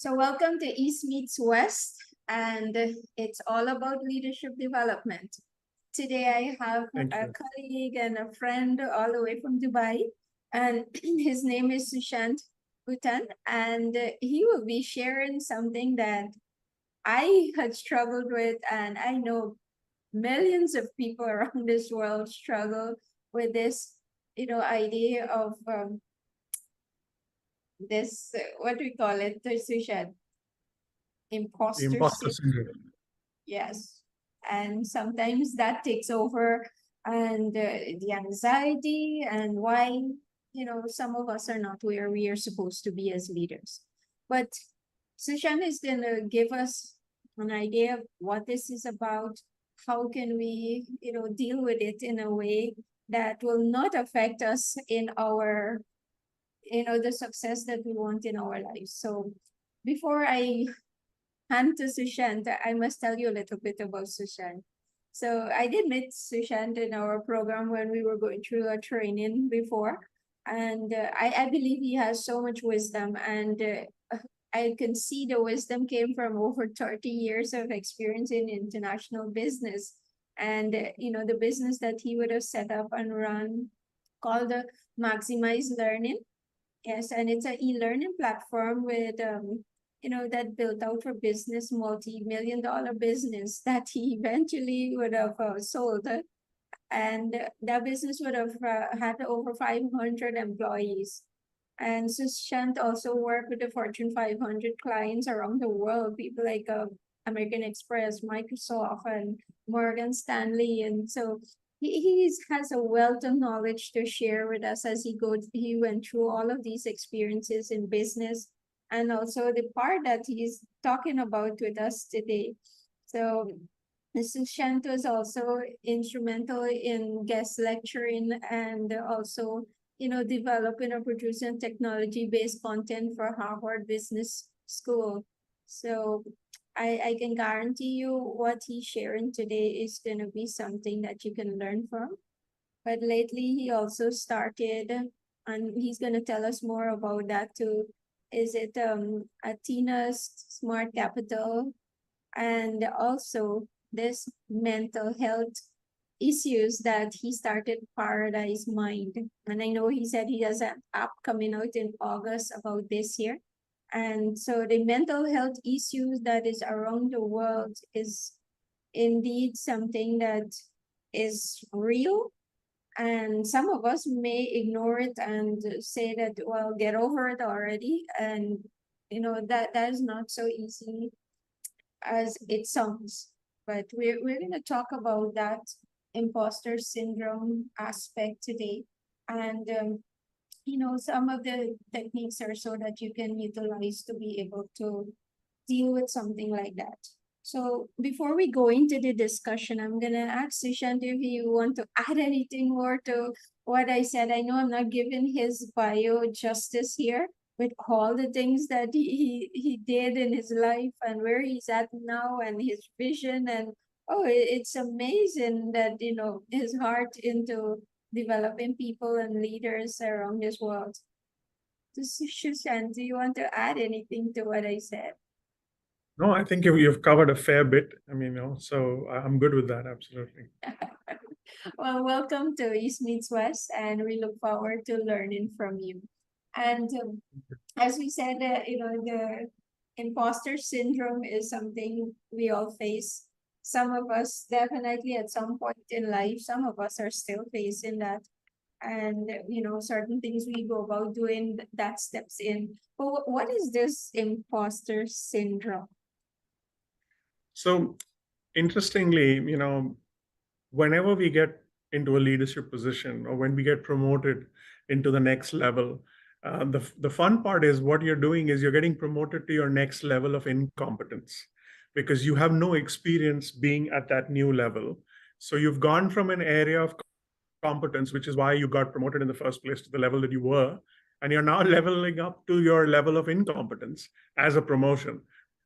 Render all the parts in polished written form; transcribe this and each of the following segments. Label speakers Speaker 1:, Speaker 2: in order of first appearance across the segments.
Speaker 1: So, welcome to East Meets West, and it's all about leadership development. Today, I have
Speaker 2: Thank
Speaker 1: a
Speaker 2: you.
Speaker 1: colleague and a friend all the way from Dubai, and his name is Sushant Buttan, and he will be sharing something that I had struggled with, and I know millions of people around this world struggle with this, idea of this, what do we call it, Sushant?
Speaker 2: The
Speaker 1: Imposter
Speaker 2: imposter
Speaker 1: syndrome.
Speaker 2: syndrome.
Speaker 1: Yes. And sometimes that takes over and the anxiety and why, some of us are not where we are supposed to be as leaders. But Sushan is going to give us an idea of what this is about. How can we, deal with it in a way that will not affect us in our, the success that we want in our lives. So before I hand to Sushant, I must tell you a little bit about Sushant. So I did meet Sushant in our program when we were going through a training before, and I believe he has so much wisdom, and I can see the wisdom came from over 30 years of experience in international business, and the business that he would have set up and run called the Maximize Learning. Yes, and it's an e-learning platform with that built out for business, multi-million dollar business that he eventually would have sold. And that business would have had over 500 employees. And Sushant also worked with the Fortune 500 clients around the world, people like American Express, Microsoft, and Morgan Stanley. And so he has a wealth of knowledge to share with us as he went through all of these experiences in business and also the part that he's talking about with us today. So Sushant was also instrumental in guest lecturing and also, developing or producing technology-based content for Harvard Business School. So I can guarantee you what he's sharing today is going to be something that you can learn from. But lately, he also started, and he's going to tell us more about that too. Is it Athena's Smart Capital and also this mental health issues that he started Paradise Mind. And I know he said he has an app coming out in August about this year. And so the mental health issues that is around the world is indeed something that is real. And some of us may ignore it and say that, well, get over it already. And, that is not so easy as it sounds. But we're going to talk about that imposter syndrome aspect today. And, some of the techniques are so that you can utilize to be able to deal with something like that. So before we go into the discussion, I'm gonna ask Sushant if you want to add anything more to what I said. I know I'm not giving his bio justice here with all the things that he did in his life and where he's at now and his vision and it's amazing that his heart into developing people and leaders around this world. So Sushant, do you want to add anything to what I said?
Speaker 2: No, I think you've covered a fair bit. So I'm good with that. Absolutely.
Speaker 1: Well, welcome to East Meets West, and we look forward to learning from you. And as we said, the imposter syndrome is something we all face. Some of us definitely at some point in life, some of us are still facing that. And, certain things we go about doing that steps in. But what is this imposter syndrome?
Speaker 2: So interestingly, whenever we get into a leadership position or when we get promoted into the next level, the fun part is what you're doing is you're getting promoted to your next level of incompetence because you have no experience being at that new level. So you've gone from an area of competence, which is why you got promoted in the first place to the level that you were, and you're now leveling up to your level of incompetence as a promotion.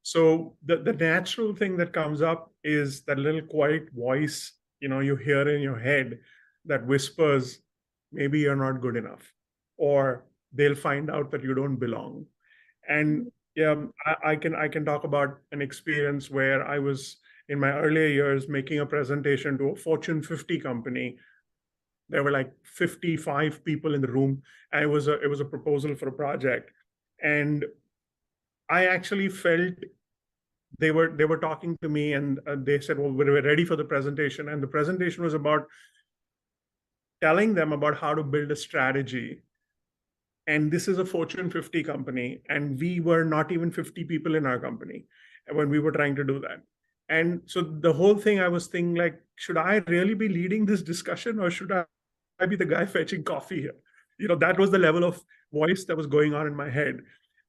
Speaker 2: So the natural thing that comes up is that little quiet voice, you hear in your head that whispers, maybe you're not good enough, or they'll find out that you don't belong. And Yeah, I can talk about an experience where I was in my earlier years making a presentation to a Fortune 50 company. There were like 55 people in the room, and it was a proposal for a project. And I actually felt they were talking to me, and they said, well, we're ready for the presentation. And the presentation was about telling them about how to build a strategy. And this is a Fortune 50 company, and we were not even 50 people in our company when we were trying to do that. And so the whole thing, I was thinking, like, should I really be leading this discussion, or should I be the guy fetching coffee here? That was the level of voice that was going on in my head.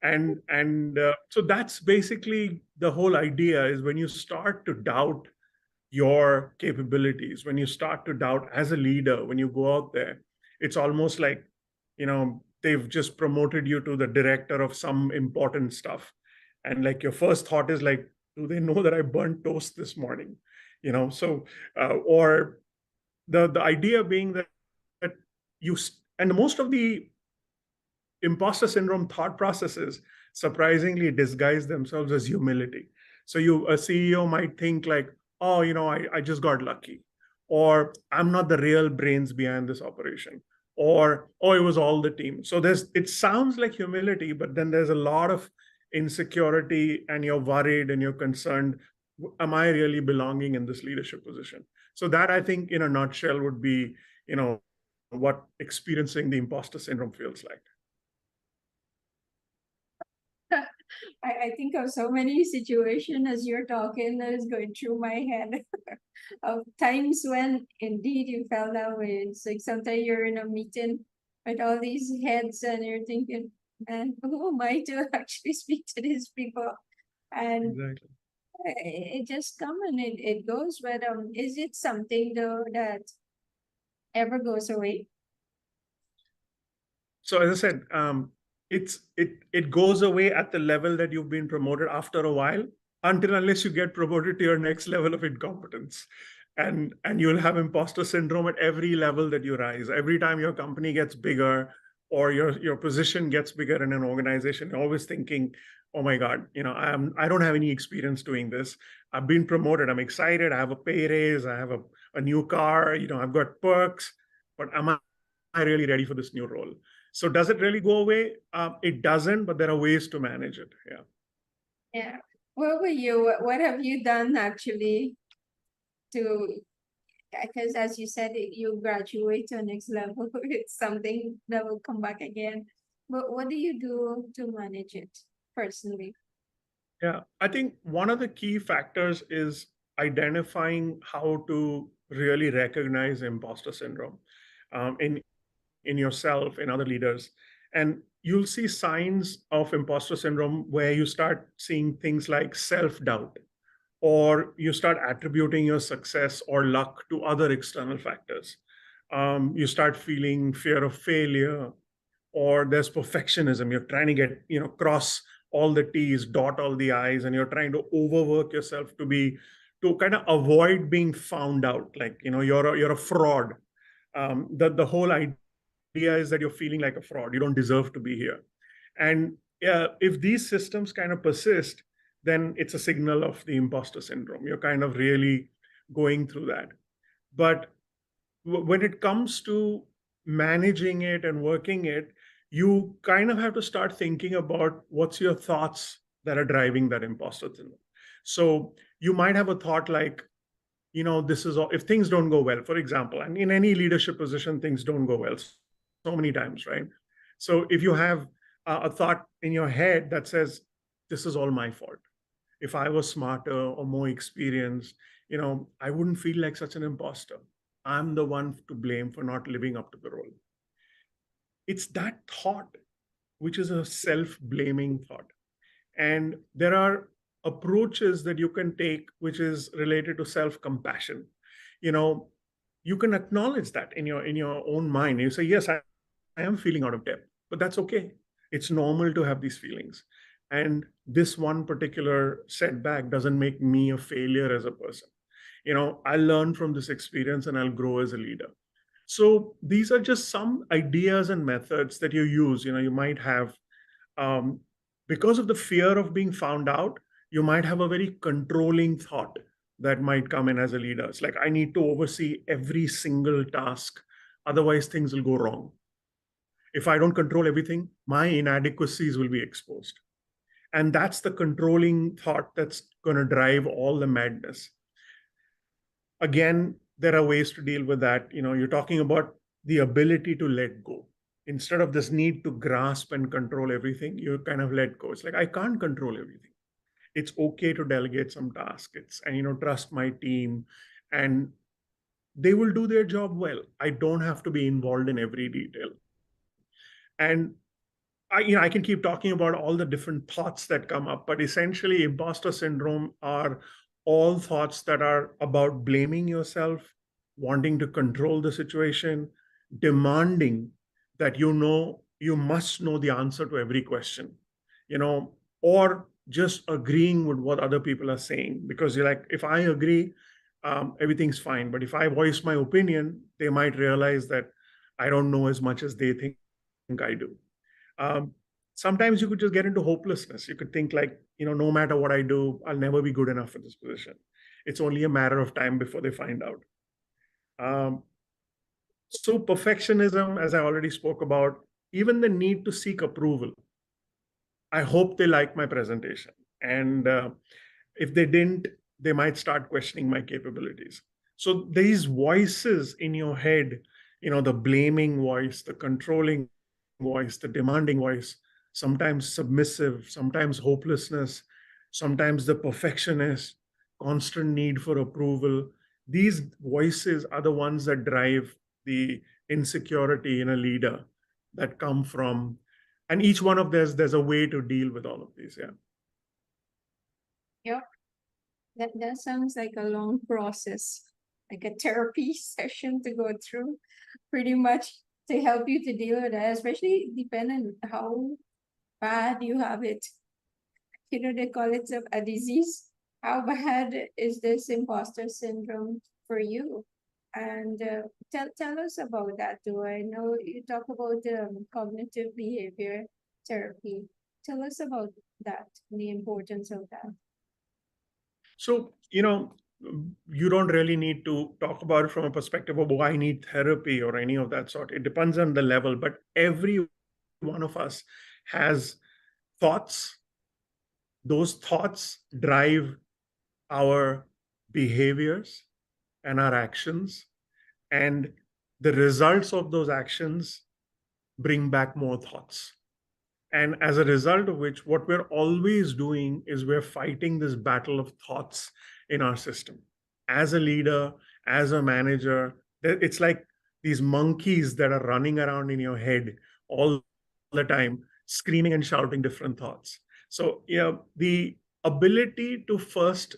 Speaker 2: And so that's basically the whole idea, is when you start to doubt your capabilities, when you start to doubt as a leader, when you go out there, it's almost like, they've just promoted you to the director of some important stuff. And like your first thought is like, do they know that I burnt toast this morning? So, or the idea being that and most of the imposter syndrome thought processes surprisingly disguise themselves as humility. So a CEO might think like, oh, I just got lucky, or I'm not the real brains behind this operation, or oh, it was all the team. So it sounds like humility, but then there's a lot of insecurity, and you're worried and you're concerned. Am I really belonging in this leadership position? So that, I think, in a nutshell, would be, what experiencing the imposter syndrome feels like.
Speaker 1: I think of so many situations as you're talking that is going through my head of times when indeed you fell that way. It's like sometimes you're in a meeting with all these heads and you're thinking, man, who am I to actually speak to these people? And
Speaker 2: Exactly.
Speaker 1: it just comes and it goes. But is it something though that ever goes away?
Speaker 2: So as I said, it goes away at the level that you've been promoted after a while, until unless you get promoted to your next level of incompetence. And you'll have imposter syndrome at every level that you rise. Every time your company gets bigger, or your position gets bigger in an organization, you're always thinking, oh my God, I don't have any experience doing this. I've been promoted. I'm excited. I have a pay raise. I have a new car. I've got perks. But am I really ready for this new role? So does it really go away? It doesn't, but there are ways to manage it. Yeah.
Speaker 1: Yeah. What were you? What have you done actually to? Because as you said, you graduate to a next level. It's something that will come back again. But what do you do to manage it personally?
Speaker 2: Yeah. I think one of the key factors is identifying how to really recognize imposter syndrome, in yourself, in other leaders. And you'll see signs of imposter syndrome where you start seeing things like self-doubt, or you start attributing your success or luck to other external factors. You start feeling fear of failure, or there's perfectionism. You're trying to get, cross all the T's, dot all the I's, and you're trying to overwork yourself to kind of avoid being found out. Like, you're a fraud. The whole idea is that you're feeling like a fraud. You don't deserve to be here. And if these systems kind of persist, then it's a signal of the imposter syndrome. You're kind of really going through that. But when it comes to managing it and working it, you kind of have to start thinking about what's your thoughts that are driving that imposter syndrome. So you might have a thought like, this is all, if things don't go well, for example, and in any leadership position, things don't go well so many times, right? So if you have a thought in your head that says, this is all my fault. If I was smarter or more experienced, I wouldn't feel like such an imposter. I'm the one to blame for not living up to the role. It's that thought, which is a self-blaming thought. And there are approaches that you can take, which is related to self-compassion. You can acknowledge that in your own mind. You say, yes, I am feeling out of depth, but that's okay. It's normal to have these feelings. And this one particular setback doesn't make me a failure as a person. I'll learn from this experience and I'll grow as a leader. So these are just some ideas and methods that you use. You might have, um, because of the fear of being found out, you might have a very controlling thought that might come in as a leader. It's like, I need to oversee every single task, otherwise things will go wrong. If I don't control everything, my inadequacies will be exposed. And that's the controlling thought that's going to drive all the madness. Again, there are ways to deal with that. You're talking about the ability to let go. Instead of this need to grasp and control everything, you kind of let go. It's like, I can't control everything. It's okay to delegate some tasks and trust my team, and they will do their job well. I don't have to be involved in every detail. And I can keep talking about all the different thoughts that come up, but essentially imposter syndrome are all thoughts that are about blaming yourself, wanting to control the situation, demanding that you must know the answer to every question, or just agreeing with what other people are saying, because you're like, if I agree, everything's fine. But if I voice my opinion, they might realize that I don't know as much as they think I do. Sometimes you could just get into hopelessness. You could think like, no matter what I do, I'll never be good enough for this position. It's only a matter of time before they find out. So perfectionism, as I already spoke about, even the need to seek approval. I hope they like my presentation. And if they didn't, they might start questioning my capabilities. So these voices in your head, the blaming voice, the controlling voice, the demanding voice, sometimes submissive, sometimes hopelessness, sometimes the perfectionist, constant need for approval. These voices are the ones that drive the insecurity in a leader that come from, and each one of there's a way to deal with all of these.
Speaker 1: Yep. That sounds like a long process, like a therapy session to go through, pretty much to help you to deal with that, especially depending on how bad you have it. They call it a disease. How bad is this imposter syndrome for you? And tell us about that too. I know you talk about cognitive behavior therapy. Tell us about that, the importance of that.
Speaker 2: So, you don't really need to talk about it from a perspective of, oh, I need therapy or any of that sort. It depends on the level, but every one of us has thoughts. Those thoughts drive our behaviors and our actions, and the results of those actions bring back more thoughts. And as a result of which, what we're always doing is we're fighting this battle of thoughts in our system. As a leader, as a manager, it's like these monkeys that are running around in your head all the time, screaming and shouting different thoughts. So, the ability to first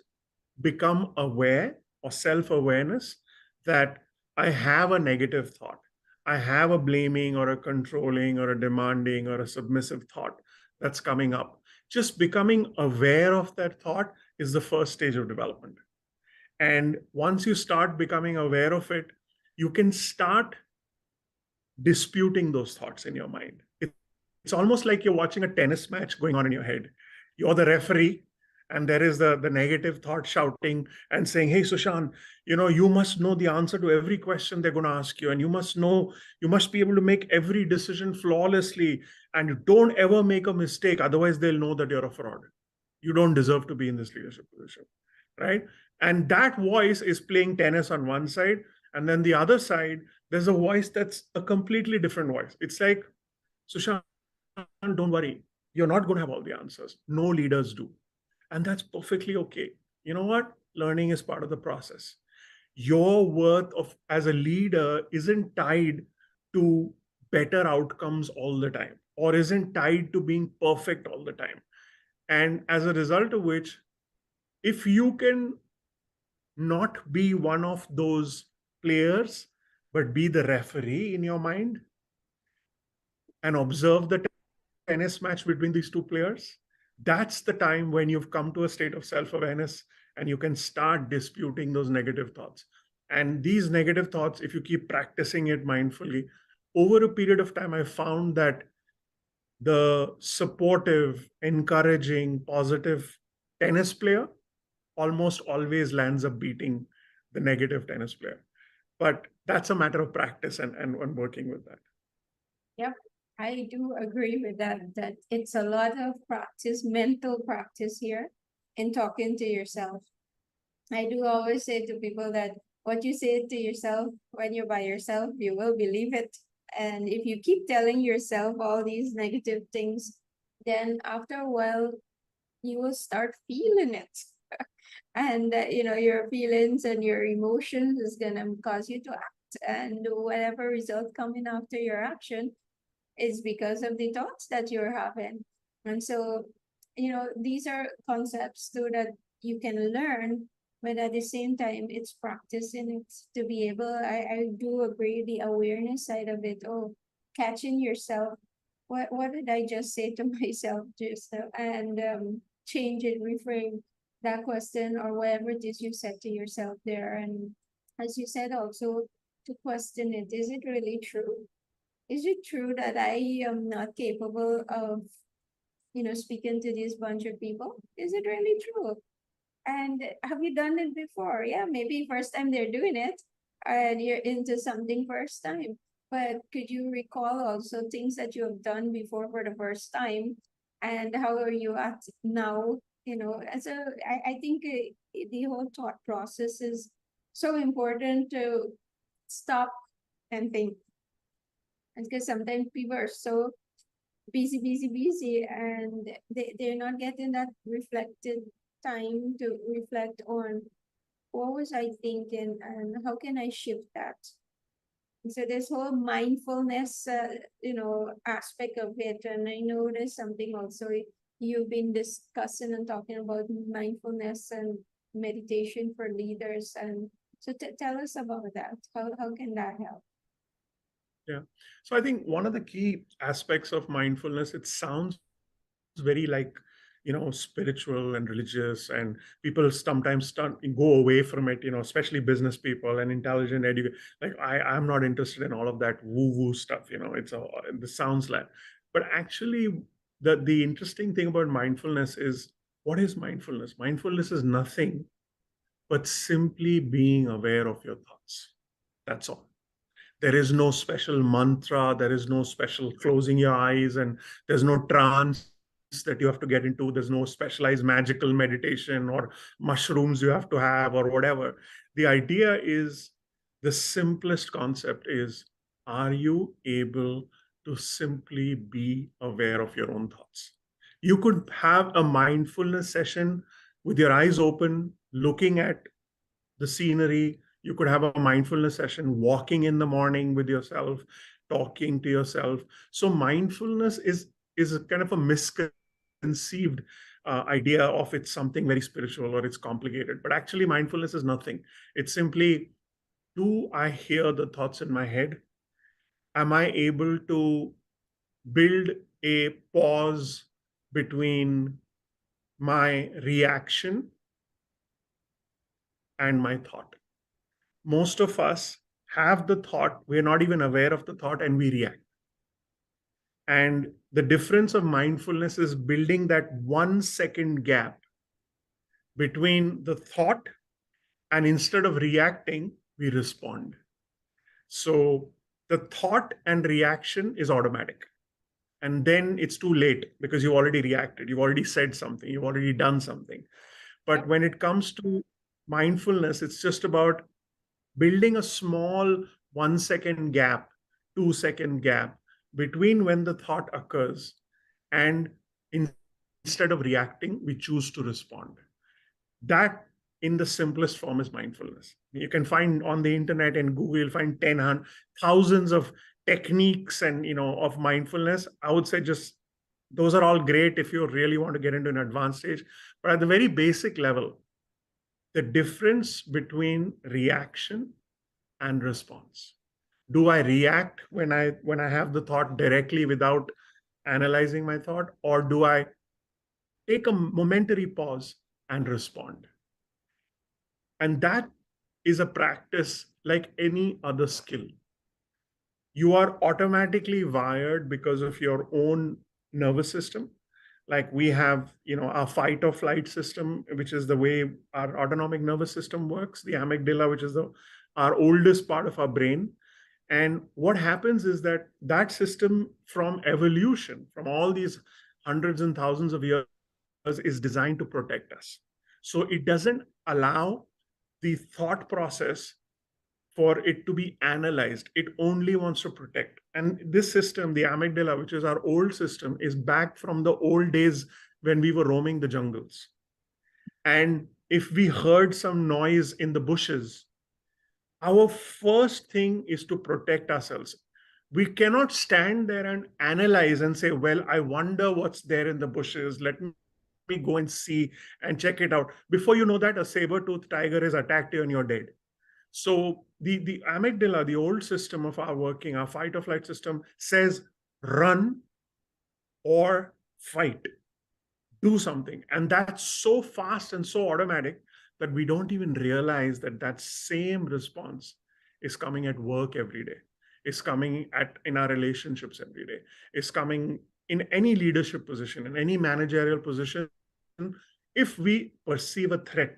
Speaker 2: become aware or self-awareness that I have a negative thought, I have a blaming or a controlling or a demanding or a submissive thought that's coming up. Just becoming aware of that thought is the first stage of development. And once you start becoming aware of it, you can start disputing those thoughts in your mind. It's almost like you're watching a tennis match going on in your head. You're the referee, and there is the negative thought shouting and saying, hey, Sushant, you must know the answer to every question they're going to ask you. And you must be able to make every decision flawlessly. And you don't ever make a mistake. Otherwise, they'll know that you're a fraud. You don't deserve to be in this leadership position, right? And that voice is playing tennis on one side. And then the other side, there's a voice that's a completely different voice. It's like, Sushant, don't worry. You're not going to have all the answers. No leaders do. And that's perfectly okay. You know what? Learning is part of the process. Your worth as a leader isn't tied to better outcomes all the time, or isn't tied to being perfect all the time. And as a result of which, if you can not be one of those players, but be the referee in your mind and observe the tennis match between these two players, that's the time when you've come to a state of self-awareness and you can start disputing those negative thoughts. And these negative thoughts, if you keep practicing it mindfully, over a period of time, I found that the supportive, encouraging, positive tennis player almost always lands up beating the negative tennis player. But that's a matter of practice and working with that.
Speaker 1: Yep, I do agree with that it's a lot of practice, mental practice here in talking to yourself. I do always say to people that what you say to yourself when you're by yourself, you will believe it. And if you keep telling yourself all these negative things, then after a while, you will start feeling it. And your feelings and your emotions is gonna cause you to act. And whatever result coming after your action is because of the thoughts that you're having. And so, these are concepts too that you can learn, but at the same time, it's practicing it to be able. I do agree the awareness side of it. Oh, catching yourself. What did I just say to myself just now? And change it, reframe that question or whatever it is you said to yourself there. And as you said, also to question it, is it really true? Is it true that I am not capable of, speaking to this bunch of people? Is it really true? And have you done it before? Yeah, maybe first time they're doing it and you're into something first time. But could you recall also things that you have done before for the first time? And how are you at now? I think the whole thought process is so important to stop and think. Because sometimes people are so busy, and they're not getting that reflected time to reflect on what was I thinking and how can I shift that. And so this whole mindfulness, aspect of it, and I know there's something also you've been discussing and talking about mindfulness and meditation for leaders. And so tell us about that. How can that help?
Speaker 2: Yeah. So I think one of the key aspects of mindfulness, it sounds very like, spiritual and religious, and people sometimes go away from it, especially business people and intelligent like I'm not interested in all of that woo-woo stuff, this sounds like, but actually the interesting thing about mindfulness is, what is mindfulness? Mindfulness is nothing but simply being aware of your thoughts. That's all. There is no special mantra. There is no special closing your eyes, and there's no trance that you have to get into. There's no specialized magical meditation or mushrooms you have to have or whatever. The idea is, the simplest concept is, are you able to simply be aware of your own thoughts? You could have a mindfulness session with your eyes open, looking at the scenery. You could have a mindfulness session walking in the morning with yourself, talking to yourself. So mindfulness is a kind of a misconceived idea of it's something very spiritual or it's complicated. But actually, mindfulness is nothing. It's simply, do I hear the thoughts in my head? Am I able to build a pause between my reaction and my thought? Most of us have the thought, we're not even aware of the thought, and we react. And the difference of mindfulness is building that 1 second gap between the thought, and instead of reacting, we respond. So the thought and reaction is automatic. And then it's too late because you already reacted, you've already said something, you've already done something. But when it comes to mindfulness, it's just about building a small 1 second gap, 2 second gap between when the thought occurs, and instead of reacting, we choose to respond. That, in the simplest form, is mindfulness. You can find on the internet and Google, you'll find thousands of techniques and of mindfulness. I would say just those are all great if you really want to get into an advanced stage. But at the very basic level, the difference between reaction and response. Do I react when I have the thought directly without analyzing my thought, or do I take a momentary pause and respond? And that is a practice like any other skill. You are automatically wired because of your own nervous system. Like we have, our fight or flight system, which is the way our autonomic nervous system works, the amygdala, which is our oldest part of our brain. And what happens is that that system from evolution, from all these hundreds and thousands of years, is designed to protect us. So it doesn't allow the thought process for it to be analyzed. It only wants to protect. And this system, the amygdala, which is our old system, is back from the old days when we were roaming the jungles. And if we heard some noise in the bushes, our first thing is to protect ourselves. We cannot stand there and analyze and say, well, I wonder what's there in the bushes. Let me go and see and check it out. Before you know that, a saber-toothed tiger is attacked you and you're dead. So the amygdala, the old system of our working, our fight or flight system, says run or fight, do something. And that's so fast and so automatic that we don't even realize that that same response is coming at work every day, is coming in our relationships every day, is coming in any leadership position, in any managerial position, if we perceive a threat.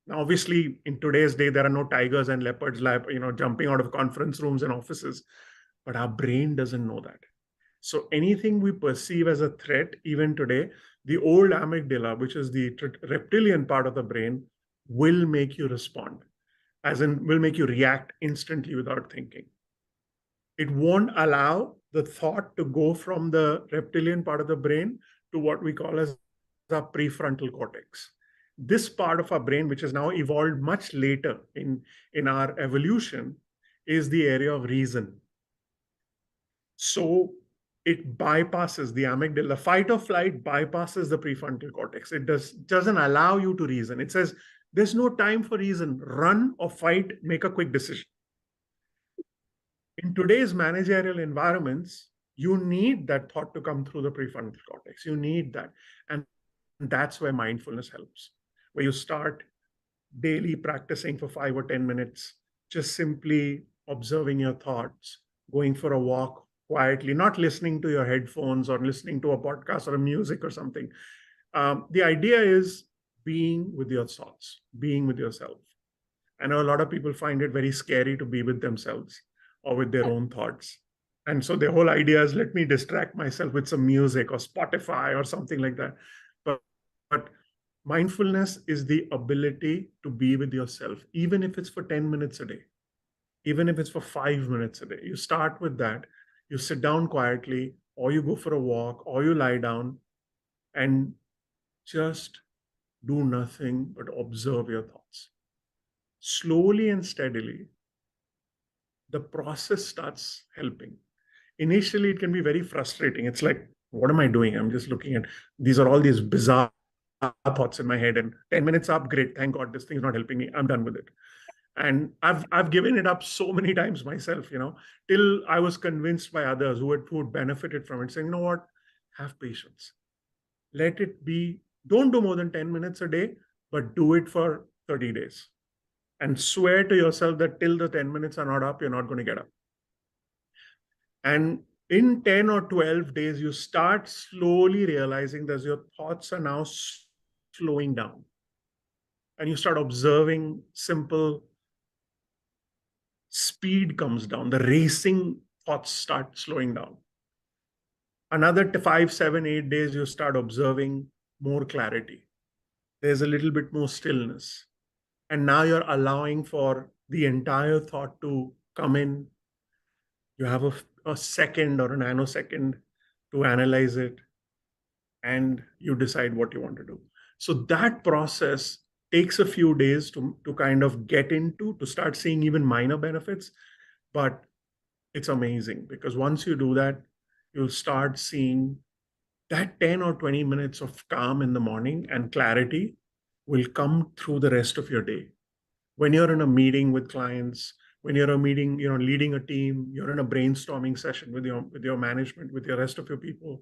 Speaker 2: Now, obviously, in today's day, there are no tigers and leopards, jumping out of conference rooms and offices, but our brain doesn't know that. So anything we perceive as a threat, even today, the old amygdala, which is the reptilian part of the brain, will make you respond, as in will make you react instantly without thinking. It won't allow the thought to go from the reptilian part of the brain to what we call as the prefrontal cortex. This part of our brain, which has now evolved much later in our evolution, is the area of reason. So it bypasses the amygdala. The fight or flight bypasses the prefrontal cortex. It doesn't allow you to reason. It says, there's no time for reason. Run or fight, make a quick decision. In today's managerial environments, you need that thought to come through the prefrontal cortex. You need that. And that's where mindfulness helps, where you start daily practicing for 5 or 10 minutes, just simply observing your thoughts, going for a walk quietly, not listening to your headphones or listening to a podcast or a music or something. The idea is being with your thoughts, being with yourself. I know a lot of people find it very scary to be with themselves or with their own thoughts. And so the whole idea is, let me distract myself with some music or Spotify or something like that. But mindfulness is the ability to be with yourself, even if it's for 10 minutes a day, even if it's for 5 minutes a day. You start with that. You sit down quietly, or you go for a walk, or you lie down and just do nothing but observe your thoughts. Slowly and steadily, the process starts helping. Initially, it can be very frustrating. It's like, what am I doing? I'm just looking at, these are all these bizarre thoughts in my head, and 10 minutes up, great, thank God, this thing is not helping me. I'm done with it. And I've given it up so many times myself, till I was convinced by others who had benefited from it, saying, you know what, have patience. Let it be. Don't do more than 10 minutes a day, but do it for 30 days. And swear to yourself that till the 10 minutes are not up, you're not going to get up. And in 10 or 12 days, you start slowly realizing that your thoughts are now slowing down. And you start observing simple speed comes down. The racing thoughts start slowing down. Another 5, 7, 8 days, you start observing more clarity. There's a little bit more stillness. And now you're allowing for the entire thought to come in. You have a second or a nanosecond to analyze it, and you decide what you want to do. So that process takes a few days to kind of get into, to start seeing even minor benefits. But it's amazing, because once you do that, you'll start seeing that 10 or 20 minutes of calm in the morning and clarity will come through the rest of your day. When you're in a meeting with clients, when you're in a meeting, leading a team, you're in a brainstorming session with your management, with the rest of your people,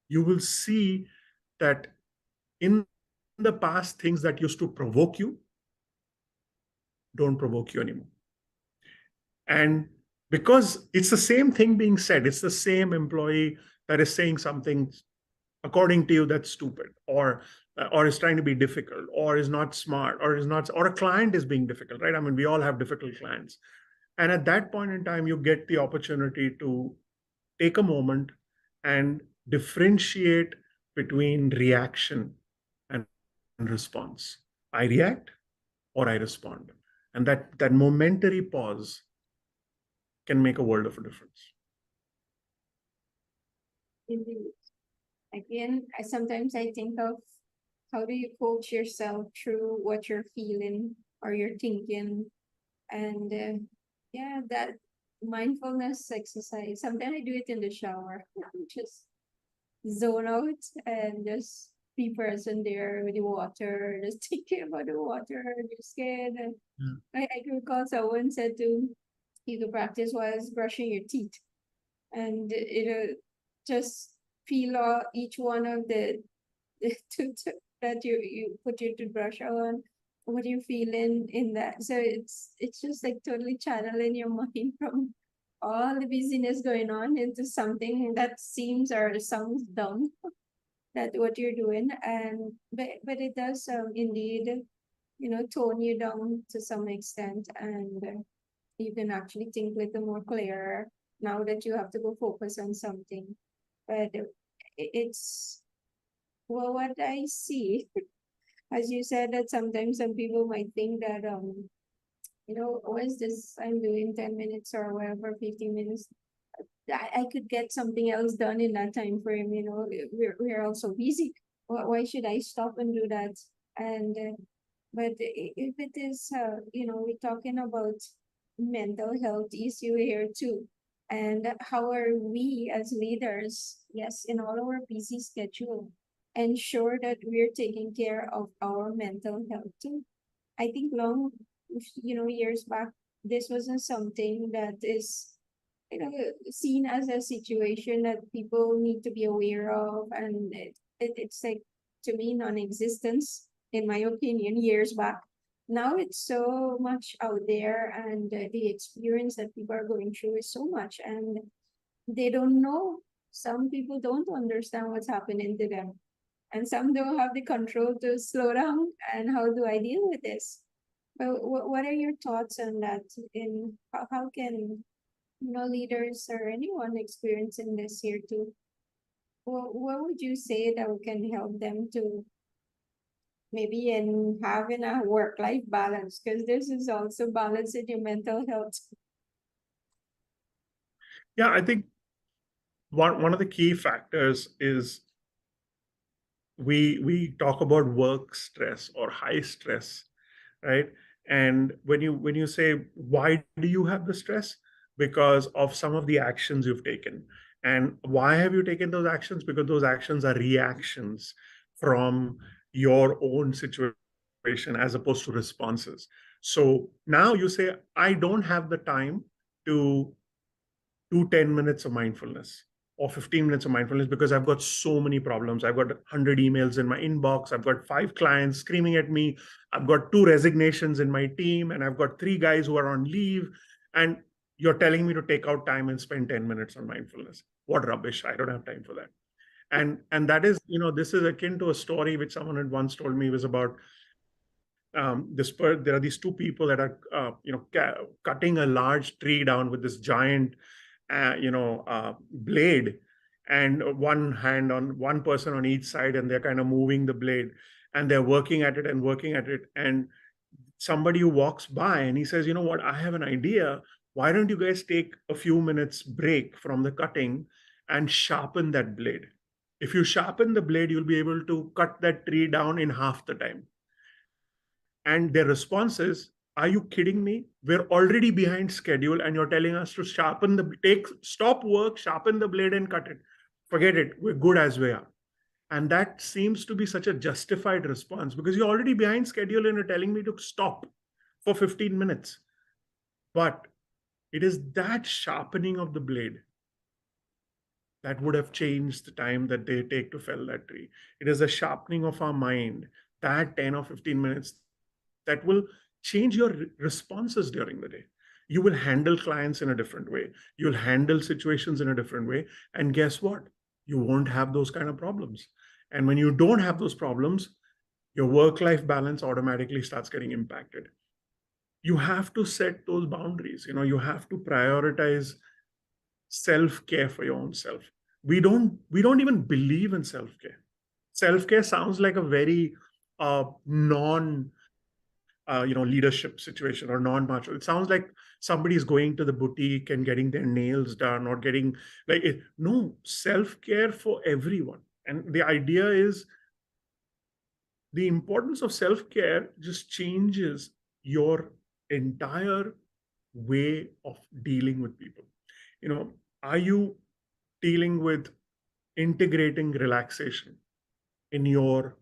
Speaker 2: you will see that in the past, things that used to provoke you don't provoke you anymore. And because it's the same thing being said, it's the same employee that is saying something according to you that's stupid, or is trying to be difficult, or is not smart, or is not, or a client is being difficult, right? I mean, we all have difficult clients. And at that point in time, you get the opportunity to take a moment and differentiate between reaction and response. I react or I respond. And that momentary pause can make a world of a difference.
Speaker 1: Indeed. Again, sometimes I think of how do you coach yourself through what you're feeling or you're thinking, and yeah, that mindfulness exercise. Sometimes I do it in the shower, just zone out and just be present there with the water, just thinking about the water, your skin. And I can recall someone said to you could practice while brushing your teeth, and just feel each one of the tooth that you put your toothbrush on. What are you feeling in that? So it's just like totally channeling your mind from all the busyness going on into something that seems or sounds dumb, that what you're doing. And but it does indeed, tone you down to some extent, and you can actually think with a more clearer now that you have to go focus on something. But it's, well, what I see, as you said, that sometimes some people might think that what is this I'm doing 10 minutes or whatever, 15 minutes. I could get something else done in that time frame, we're also busy. Why should I stop and do that? And but if it is, we're talking about mental health issue here too. And how are we as leaders, yes, in all our busy schedule, ensure that we're taking care of our mental health too? I think years back, this wasn't something that is, seen as a situation that people need to be aware of. And it's like, to me, non-existence, in my opinion, years back. Now it's so much out there, and the experience that people are going through is so much, and they don't know. Some people don't understand what's happening to them, and some don't have the control to slow down. And how do I deal with this? But what are your thoughts on that? In how can leaders or anyone experiencing this here too? What would you say that can help them to maybe in having a work-life balance? Because this is also balancing your mental health.
Speaker 2: Yeah, I think one of the key factors is we talk about work stress or high stress, right? And when you say, why do you have the stress? Because of some of the actions you've taken. And why have you taken those actions? Because those actions are reactions from your own situation as opposed to responses. So now you say, I don't have the time to do 10 minutes of mindfulness or 15 minutes of mindfulness because I've got so many problems. I've got 100 emails in my inbox. I've got 5 clients screaming at me. I've got 2 resignations in my team, and I've got 3 guys who are on leave. And you're telling me to take out time and spend 10 minutes on mindfulness. What rubbish. I don't have time for that. And that is, this is akin to a story which someone had once told me. It was about there are these 2 people that are, cutting a large tree down with this giant blade, and one person on each side, and they're kind of moving the blade, and they're working at it and working at it. And somebody who walks by and he says, you know what, I have an idea. Why don't you guys take a few minutes break from the cutting and sharpen that blade? If you sharpen the blade, you'll be able to cut that tree down in half the time. And their response is, are you kidding me? We're already behind schedule, and you're telling us to stop work, sharpen the blade and cut it. Forget it. We're good as we are. And that seems to be such a justified response, because you're already behind schedule and you're telling me to stop for 15 minutes. But it is that sharpening of the blade that would have changed the time that they take to fell that tree. It is a sharpening of our mind, that 10 or 15 minutes, that will change your responses during the day. You will handle clients in a different way. You'll handle situations in a different way. And guess what? you won't have those kind of problems. And when you don't have those problems, your work-life balance automatically starts getting impacted. You have to set those boundaries. You have to prioritize self-care for your own self. We don't even believe in self-care. Self-care sounds like a very non leadership situation or non-macho. It sounds like somebody is going to the boutique and getting their nails done or getting like it. No, self-care for everyone. And the idea is the importance of self-care just changes your entire way of dealing with people. Are you dealing with integrating relaxation in your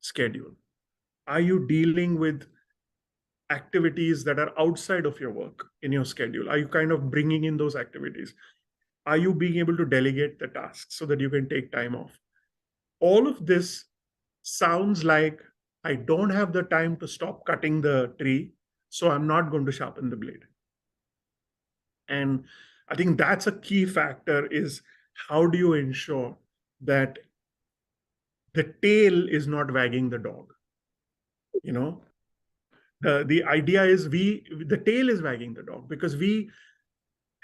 Speaker 2: schedule? Are you dealing with activities that are outside of your work in your schedule? Are you kind of bringing in those activities? Are you being able to delegate the tasks so that you can take time off? All of this sounds like I don't have the time to stop cutting the tree, so I'm not going to sharpen the blade. And I think that's a key factor, is how do you ensure that the tail is not wagging the dog? The idea is the tail is wagging the dog because we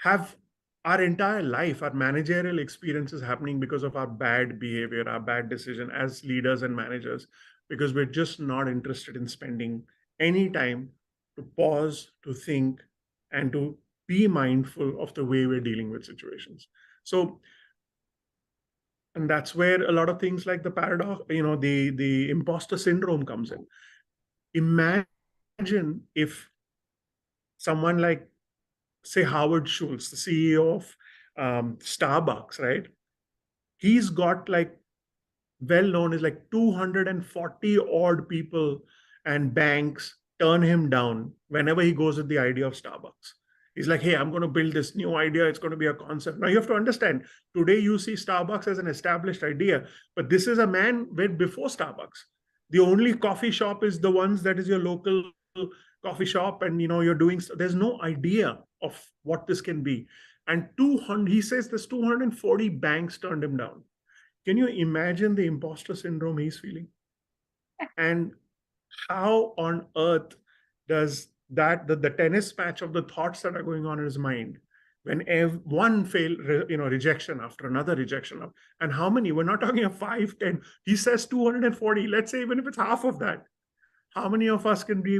Speaker 2: have our entire life, our managerial experience is happening because of our bad behavior, our bad decision as leaders and managers, because we're just not interested in spending any time to pause, to think, and to be mindful of the way we're dealing with situations. So, and that's where a lot of things like the paradox, the imposter syndrome comes in. Imagine if someone like, say, Howard Schultz, the CEO of Starbucks, right? He's got like, well known is like 240 odd people and banks turn him down whenever he goes with the idea of Starbucks. He's like, hey, I'm going to build this new idea. It's going to be a concept. Now you have to understand, today you see Starbucks as an established idea, but this is a man with before Starbucks. The only coffee shop is the ones that is your local coffee shop, and you're doing, there's no idea of what this can be. And 200, he says there's 240 banks turned him down. Can you imagine the imposter syndrome he's feeling? And how on earth does that, the tennis match of the thoughts that are going on in his mind, when one rejection after another rejection of, and how many? We're not talking of 5, 10. He says 240. Let's say even if it's half of that, how many of us can be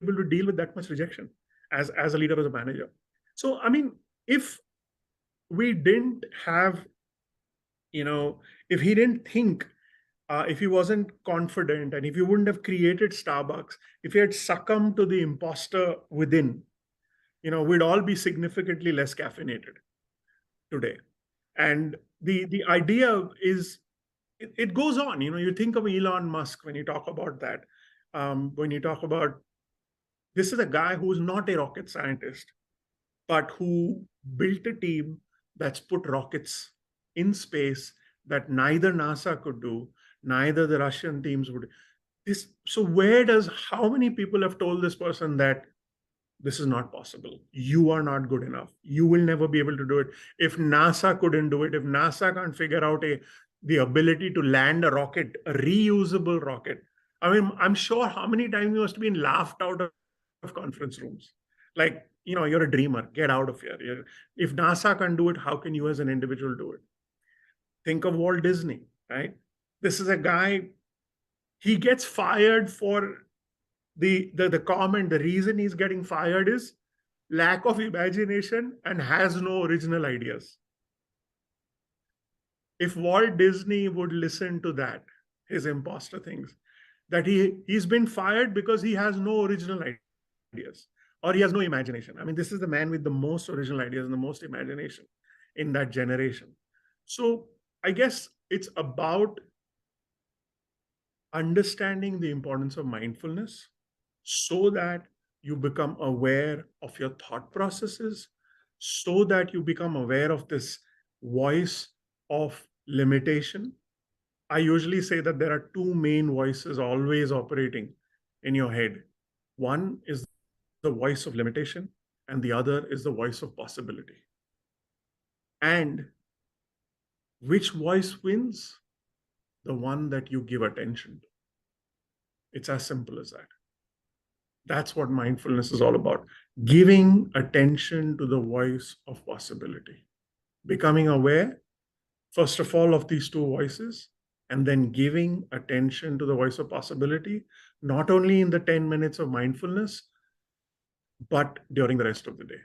Speaker 2: able to deal with that much rejection as a leader, as a manager? So, I mean, if we didn't have, if he didn't think, if he wasn't confident, and if he wouldn't have created Starbucks, if he had succumbed to the imposter within, we'd all be significantly less caffeinated today. And the idea is, it goes on. You think of Elon Musk when you talk about that. When you talk about, this is a guy who's not a rocket scientist, but who built a team that's put rockets in space that neither NASA could do, neither the Russian teams would. So how many people have told this person that this is not possible? You are not good enough. You will never be able to do it. If NASA couldn't do it, if NASA can't figure out the ability to land a rocket, a reusable rocket, I mean, I'm sure how many times you must have been laughed out of conference rooms. Like, you're a dreamer, get out of here. If NASA can do it, how can you as an individual do it? Think of Walt Disney, right? This is a guy, he gets fired for the comment. The reason he's getting fired is lack of imagination and has no original ideas. If Walt Disney would listen to that, his imposter things, that he's been fired because he has no original ideas, or he has no imagination. I mean, this is the man with the most original ideas and the most imagination in that generation. So I guess it's about understanding the importance of mindfulness so that you become aware of your thought processes, so that you become aware of this voice of limitation. I usually say that there are two main voices always operating in your head. One is the voice of limitation, and the other is the voice of possibility. And Which voice wins? The one that you give attention to. It's as simple as that. That's what mindfulness is all about. Giving attention to the voice of possibility. Becoming aware, first of all, of these two voices, and then giving attention to the voice of possibility, not only in the 10 minutes of mindfulness, but during the rest of the day.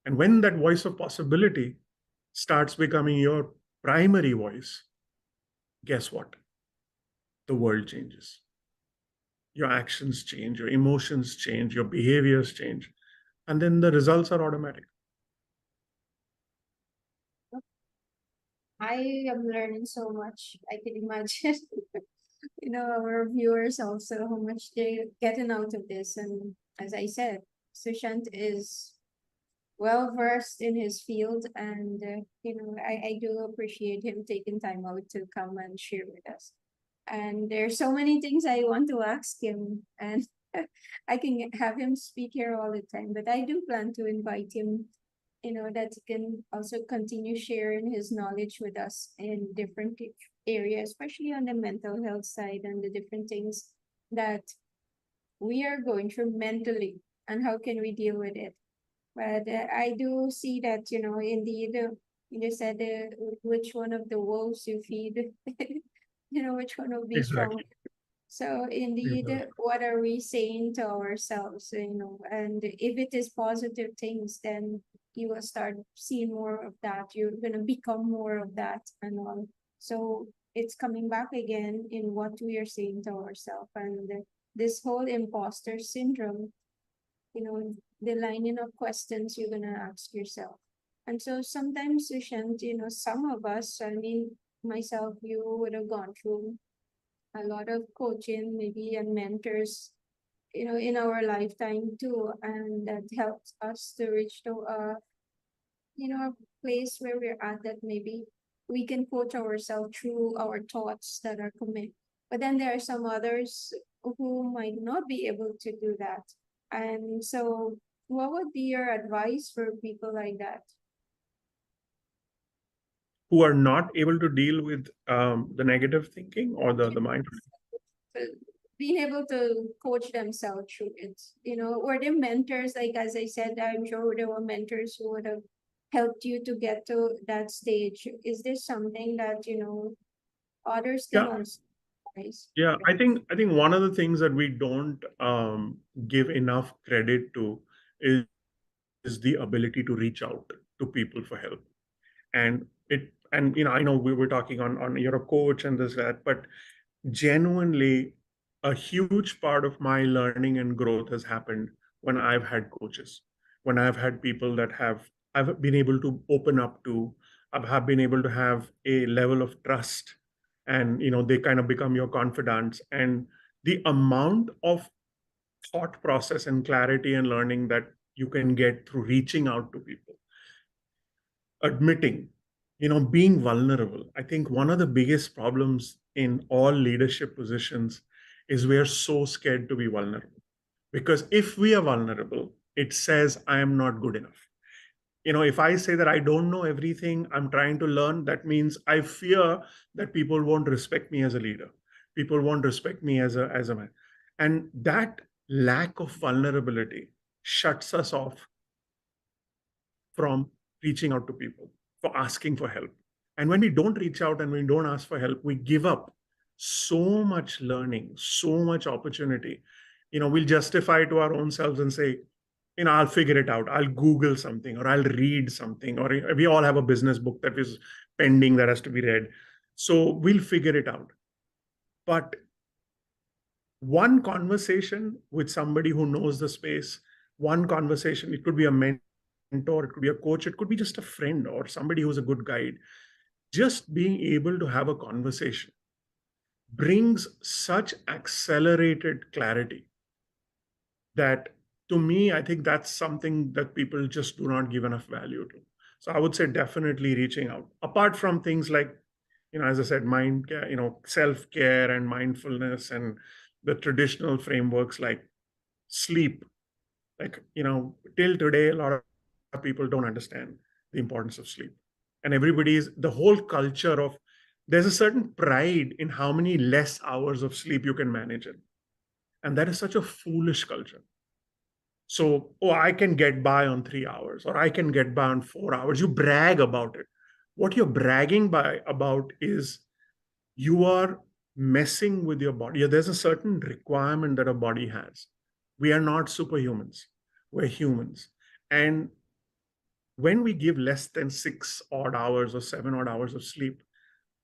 Speaker 2: And when that voice of possibility starts becoming your primary voice, guess what? The world changes. Your actions change, your emotions change, your behaviors change, and then the results are automatic.
Speaker 1: I am learning so much. I can imagine, our viewers also, how much they're getting out of this. And as I said, Sushant is well versed in his field, and I do appreciate him taking time out to come and share with us. And there's so many things I want to ask him, and I can have him speak here all the time. But I do plan to invite him, that he can also continue sharing his knowledge with us in different areas, especially on the mental health side and the different things that we are going through mentally, and how can we deal with it. But I do see that, indeed, you just said, which one of the wolves you feed, which one will be strong.
Speaker 2: Exactly.
Speaker 1: So indeed,
Speaker 2: Exactly.
Speaker 1: what are we saying to ourselves, and if it is positive things, then you will start seeing more of that. You're gonna become more of that and all. So it's coming back again in what we are saying to ourselves. And this whole imposter syndrome, the lining of questions you're gonna ask yourself. And so sometimes, Sushant, some of us, I mean, myself, you would have gone through a lot of coaching, maybe, and mentors, in our lifetime too, and that helps us to reach to a place where we're at, that maybe we can coach ourselves through our thoughts that are commit. But then there are some others who might not be able to do that. And so what would be your advice for people like that?
Speaker 2: Who are not able to deal with the negative thinking or the mind.
Speaker 1: Being able to coach themselves through it, were there mentors, like as I said, I'm sure there were mentors who would have helped you to get to that stage. Is this something that others can
Speaker 2: Yeah,
Speaker 1: also advise?
Speaker 2: yeah. I think one of the things that we don't give enough credit to is the ability to reach out to people for help. And I know we were talking on you're a coach and this that, but genuinely, a huge part of my learning and growth has happened when I've had coaches, when I've had people that I've been able to open up to, I have been able to have a level of trust, and they kind of become your confidants. And the amount of thought process and clarity and learning that you can get through reaching out to people, admitting, being vulnerable. I think one of the biggest problems in all leadership positions is we are so scared to be vulnerable. Because if we are vulnerable, it says I am not good enough. If I say that I don't know everything, I'm trying to learn, that means I fear that people won't respect me as a leader. People won't respect me as a man. And that lack of vulnerability shuts us off from reaching out to people, for asking for help. And when we don't reach out and we don't ask for help, we give up so much learning, so much opportunity. We'll justify to our own selves and say, I'll figure it out. I'll Google something or I'll read something. Or we all have a business book that is pending that has to be read. So we'll figure it out. But one conversation with somebody who knows the space, one conversation, it could be a mentor, it could be a coach, it could be just a friend or somebody who's a good guide. Just being able to have a conversation brings such accelerated clarity that, to me, I think that's something that people just do not give enough value to. So I would say definitely reaching out. Apart from things like, as I said, mind care, self-care and mindfulness and the traditional frameworks like sleep. Like, till today, a lot of people don't understand the importance of sleep. and the whole culture of, there's a certain pride in how many less hours of sleep you can manage in. And that is such a foolish culture. So, oh, I can get by on 3 hours, or I can get by on 4 hours. You brag about it. What you're bragging about is you are messing with your body. There's a certain requirement that a body has. We are not superhumans. We're humans. And when we give less than 6 odd hours or 7 odd hours of sleep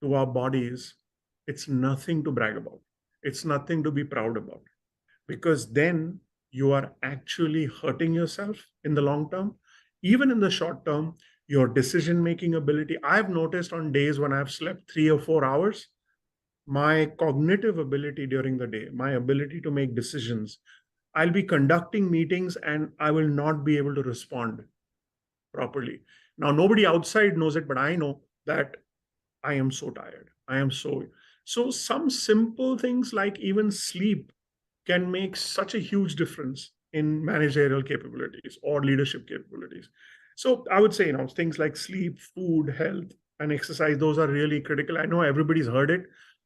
Speaker 2: to our bodies, it's nothing to brag about. It's nothing to be proud about, because then you are actually hurting yourself in the long term. Even in the short term, your decision-making ability, I've noticed on days when I've slept 3 or 4 hours, my cognitive ability during the day, my ability to make decisions, I'll be conducting meetings and I will not be able to respond properly. Now, nobody outside knows it, but I know that I am so tired. So some simple things like even sleep can make such a huge difference in managerial capabilities or leadership capabilities. So I would say, things like sleep, food, health, and exercise, those are really critical. I know everybody's heard it,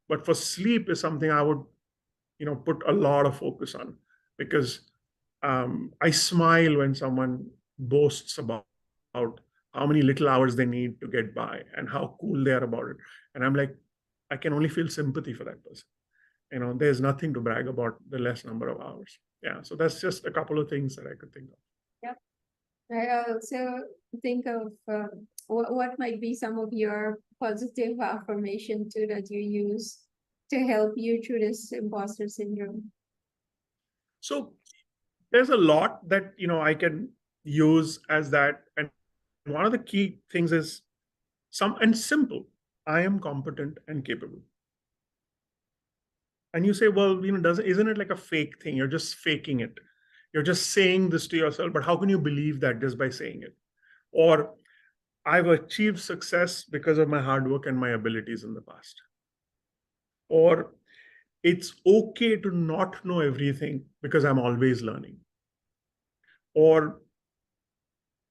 Speaker 2: but for sleep is something I would, put a lot of focus on, because I smile when someone boasts about how many little hours they need to get by and how cool they are about it. And I'm like, I can only feel sympathy for that person. There's nothing to brag about the less number of hours. Yeah. So that's just a couple of things that I could think of.
Speaker 1: Yeah. I also think of what might be some of your positive affirmation too that you use to help you through this imposter syndrome.
Speaker 2: So there's a lot that, I can use as that. And one of the key things is simple. I am competent and capable. And you say, well, isn't it like a fake thing? You're just faking it. You're just saying this to yourself, but how can you believe that just by saying it? Or I've achieved success because of my hard work and my abilities in the past. Or it's okay to not know everything because I'm always learning. Or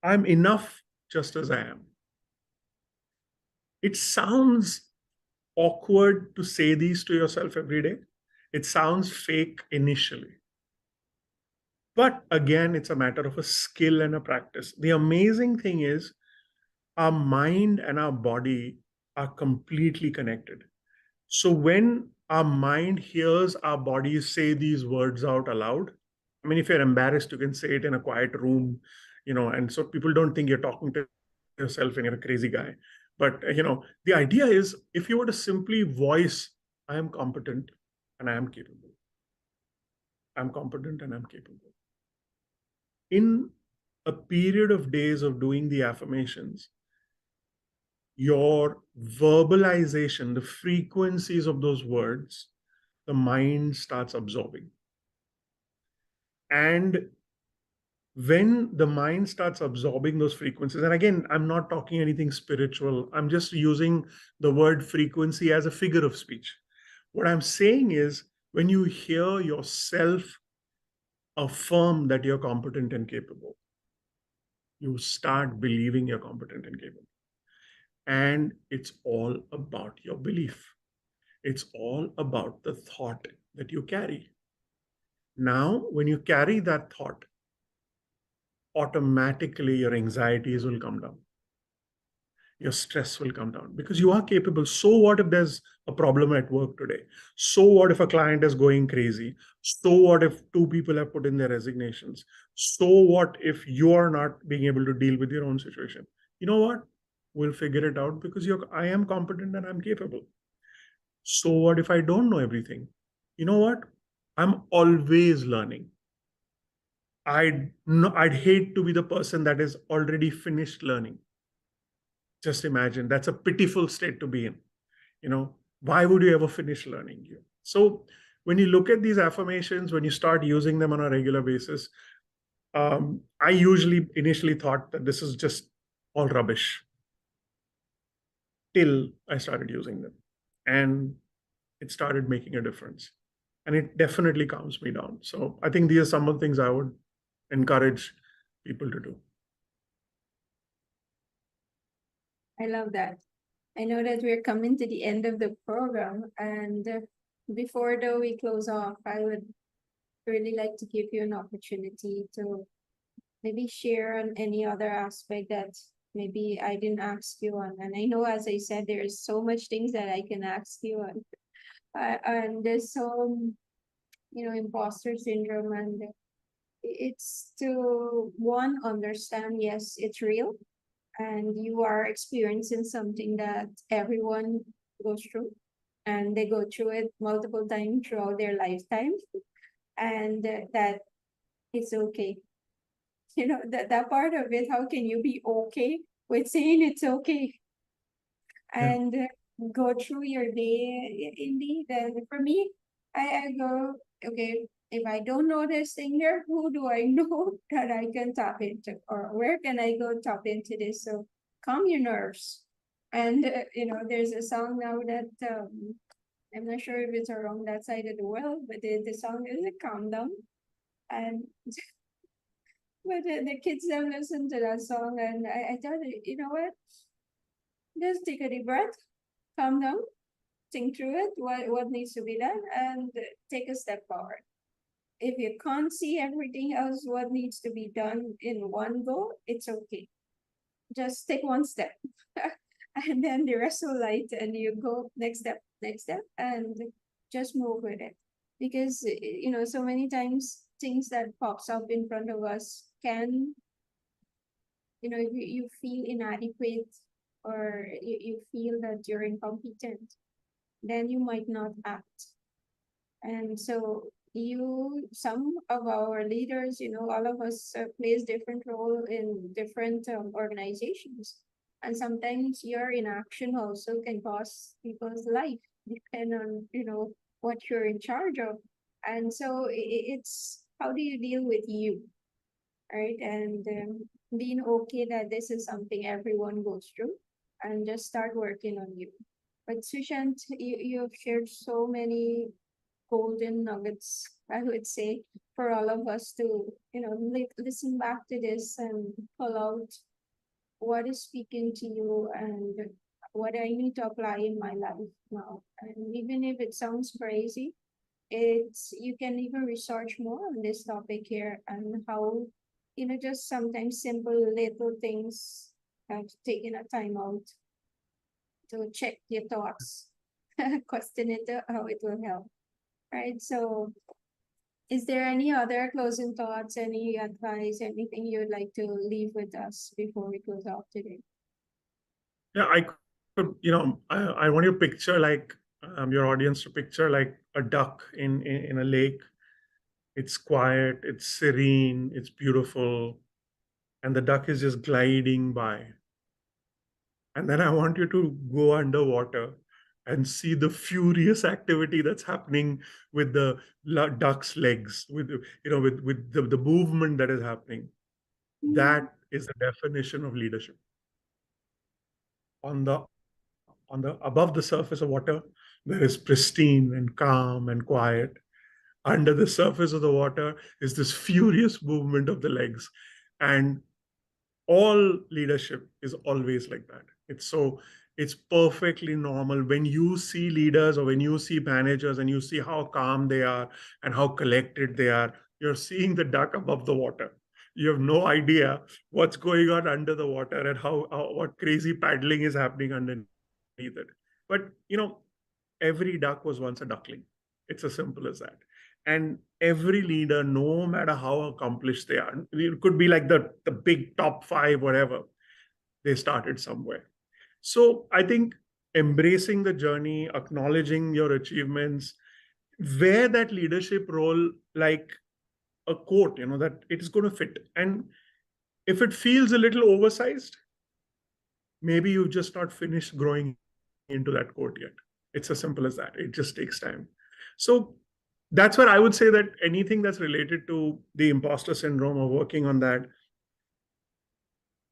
Speaker 2: I'm enough just as I am. It sounds awkward to say these to yourself every day. It sounds fake initially. But again, it's a matter of a skill and a practice. The amazing thing is our mind and our body are completely connected. So when our mind hears our body say these words out aloud, I mean, if you're embarrassed, you can say it in a quiet room, and so people don't think you're talking to yourself and you're a crazy guy. But, the idea is, if you were to simply voice, I am competent and I am capable. I'm competent and I'm capable. In a period of days of doing the affirmations, your verbalization, the frequencies of those words, the mind starts absorbing. And when the mind starts absorbing those frequencies, and again, I'm not talking anything spiritual, I'm just using the word frequency as a figure of speech. What I'm saying is, when you hear yourself affirm that you're competent and capable, you start believing you're competent and capable. And it's all about your belief. It's all about the thought that you carry. Now, when you carry that thought, automatically your anxieties will come down. Your stress will come down because you are capable. So what if there's a problem at work today? So what if a client is going crazy? So what if 2 people have put in their resignations? So what if you are not being able to deal with your own situation? You know what? We'll figure it out because I am competent and I'm capable. So what if I don't know everything? You know what? I'm always learning. I'd hate to be the person that is already finished learning. Just imagine, that's a pitiful state to be in. Why would you ever finish learning? So when you look at these affirmations, when you start using them on a regular basis, I usually initially thought that this is just all rubbish till I started using them. And it started making a difference. And it definitely calms me down. So I think these are some of the things I would encourage people to do.
Speaker 1: I love that. I know that we're coming to the end of the program, and before though we close off, I would really like to give you an opportunity to maybe share on any other aspect that maybe I didn't ask you on. And I know, as I said, there's so much things that I can ask you on. And there's some, imposter syndrome, and it's to one understand, yes, it's real, and you are experiencing something that everyone goes through, and they go through it multiple times throughout their lifetime, and that it's okay. That part of it, how can you be okay with saying it's okay
Speaker 2: Yeah.
Speaker 1: and go through your day? Indeed, and for me, I go, okay, if I don't know this thing here, who do I know that I can tap into, or where can I go tap into this? So calm your nerves. And there's a song now that I'm not sure if it's around that side of the world, but the song is a calm down. And but the kids don't listen to that song, and I thought, you know what? Just take a deep breath, calm down, think through it, what needs to be done, and take a step forward. If you can't see everything else, what needs to be done in one go, it's okay. Just take one step, and then the rest will light, and you go next step, and just move with it. Because so many times things that pops up in front of us can, if you feel inadequate, or you feel that you're incompetent, then you might not act. And so some of our leaders, all of us plays different role in different organizations. And sometimes your inaction also can cost people's life, depend on, what you're in charge of. And so it's how do you deal with you, right? And being okay that this is something everyone goes through, and just start working on you. But Sushant, you've shared so many golden nuggets, I would say, for all of us to, listen back to this and pull out what is speaking to you and what I need to apply in my life now. And even if it sounds crazy, you can even research more on this topic here, and how, just sometimes simple little things, taking a time out to check your thoughts, question it, how it will help. Right. So is there any other closing thoughts, any advice, anything you'd like to leave with us before we close off today?
Speaker 2: Yeah, I could, I want you to picture like your audience to picture like a duck in a lake. It's quiet, it's serene, it's beautiful, and the duck is just gliding by. And then I want you to go underwater and see the furious activity that's happening with the duck's legs, with the movement that is happening.
Speaker 1: Mm.
Speaker 2: That is the definition of leadership. On the above the surface of water, there is pristine and calm and quiet. Under the surface of the water is this furious movement of the legs. And all leadership is always like that. It's perfectly normal when you see leaders or when you see managers and you see how calm they are and how collected they are. You're seeing the duck above the water. You have no idea what's going on under the water and how what crazy paddling is happening underneath it. But every duck was once a duckling. It's as simple as that. And every leader, no matter how accomplished they are, it could be like the big top five, whatever, they started somewhere. So I think embracing the journey, acknowledging your achievements, wear that leadership role like a coat, that it is going to fit. And if it feels a little oversized, maybe you've just not finished growing into that coat yet. It's as simple as that. It just takes time. So that's what I would say, that anything that's related to the imposter syndrome or working on that,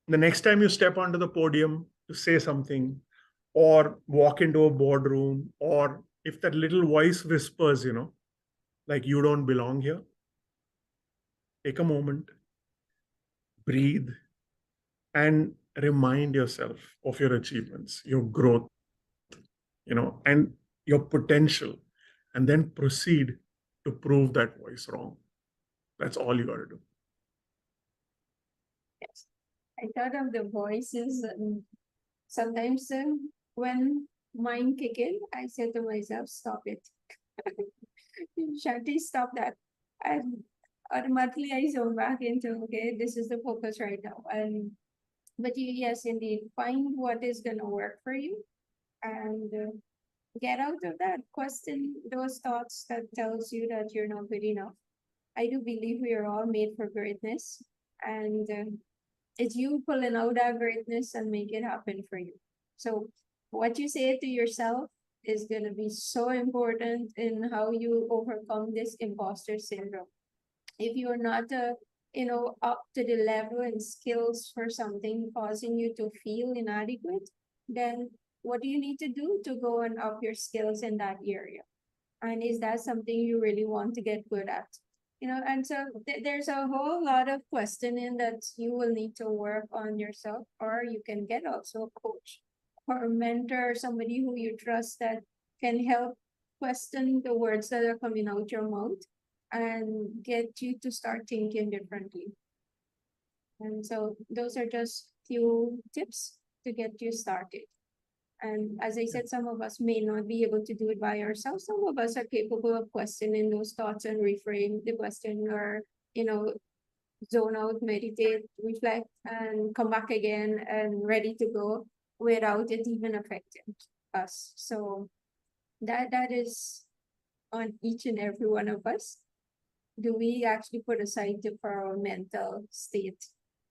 Speaker 2: the next time you step onto the podium to say something or walk into a boardroom, or if that little voice whispers, like you don't belong here, take a moment, breathe, and remind yourself of your achievements, your growth, and your potential, and then proceed to prove that voice wrong. That's all you got to do.
Speaker 1: Yes. I thought of the voices, and sometimes when mine kick in, I said to myself, stop it. Shanti, stop that. And automatically I zone back into, okay, this is the focus right now. But yes, indeed, find what is going to work for you and get out of that. Question those thoughts that tells you that you're not good enough. I do believe we are all made for greatness, and it's you pulling out that greatness and make it happen for you. So what you say to yourself is going to be so important in how you overcome this imposter syndrome. If you're not up to the level and skills for something causing you to feel inadequate, then what do you need to do to go and up your skills in that area? And is that something you really want to get good at? And so there's a whole lot of questioning that you will need to work on yourself, or you can get also a coach or a mentor, somebody who you trust that can help question the words that are coming out your mouth and get you to start thinking differently. And so those are just few tips to get you started. And as I said, some of us may not be able to do it by ourselves. Some of us are capable of questioning those thoughts and reframe the question, or, zone out, meditate, reflect, and come back again and ready to go without it even affecting us. So that is on each and every one of us. Do we actually put aside for our mental state,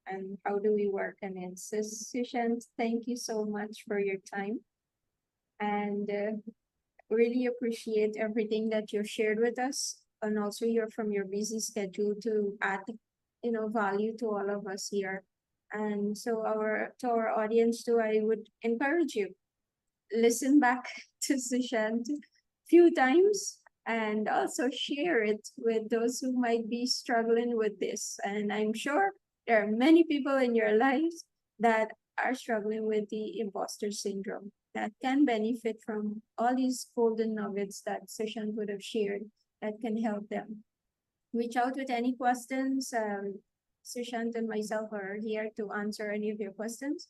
Speaker 1: and how do we work on it? So Sushant, thank you so much for your time, and really appreciate everything that you've shared with us, and also from your busy schedule to add value to all of us here. And so to our audience too, I would encourage you, listen back to Sushant few times, and also share it with those who might be struggling with this. And I'm sure there are many people in your lives that are struggling with the imposter syndrome that can benefit from all these golden nuggets that Sushant would have shared that can help them. Reach out with any questions. Sushant and myself are here to answer any of your questions.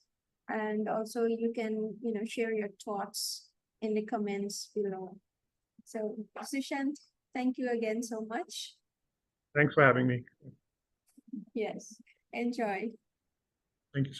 Speaker 1: And also you can, share your thoughts in the comments below. So Sushant, thank you again so much.
Speaker 2: Thanks for having me.
Speaker 1: Yes, enjoy.
Speaker 2: Thank you so much.